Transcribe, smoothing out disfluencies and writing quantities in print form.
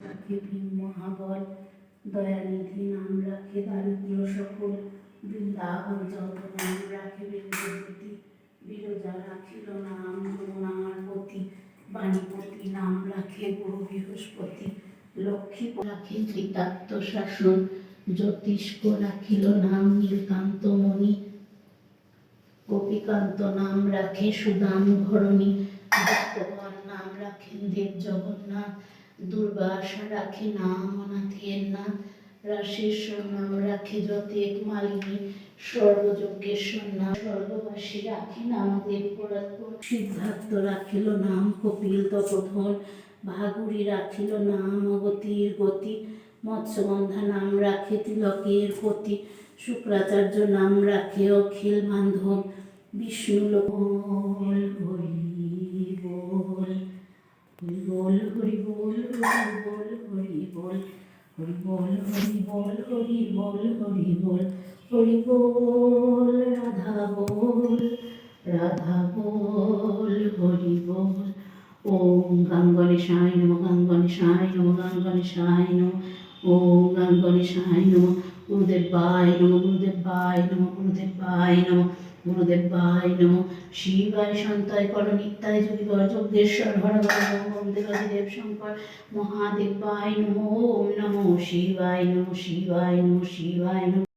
রাখে ভীম মহাবল, দয়ানিধি নাম রাখে দারিদ্র সকল, বৃন্দাবন যত নাম রাখে বৃন্দপতি, বিরজা রাখিল নাম যমুনার পতি, বাণীপতি নাম রাখে গুরু বৃহস্পতি, লক্ষ্মী রাখে ধৃতাত্ম শাসন, জ্যোতিষ্ক রাখিল নাম নীলকান্ত মণি, গোপীকান্ত নাম রাখে সুদাম ঘরণী, ভক্তগণ নাম রাখেন দেব জগন্নাথ, দুর্বাসা রাখে নাম অনাথের নাথ, রাশেশ্বর নাম রাখে যতেক মালিনী, সর্বযজ্ঞেশ্বর নাম স্বর্গবাসী রাখে নাম দেবপরাৎপর, সিদ্ধার্থ রাখিল নাম কপিল তপোধন, ভাগুরী রাখিল নাম অগতির গতি, মৎস্যগন্ধা নাম রাখে তিলকের পতি, শুক্রাচার্য নাম রাখে অখিল বান্ধব, বিষ্ণু বল হরি বল, হরি বল হরি বল হরি বল হরি বল, হরি বল হরি বল হরি বল, হরি বল রাধা বল, রাধা বল হরি বল। ওম গাং গণেশায় নমঃ, গাং গণেশায় নমঃ, গাং গণেশায় নমঃ। ওম গাং গণেশায় নমঃ। গুরুদেবায় নমঃ, গুরুদেবায় নমঃ, গুরুদেবায় নমঃ, গুরুদেবায় নমঃ। শিবায় শান্তায় কর নিত্যায় যোগীবর যজ্ঞেশ্বর হর হর দেবাদিদেব শঙ্কর মহাদেবায় নমঃ। ওম নমঃ শিবায় নমঃ, শিবায় নমঃ, শিবায় নমঃ।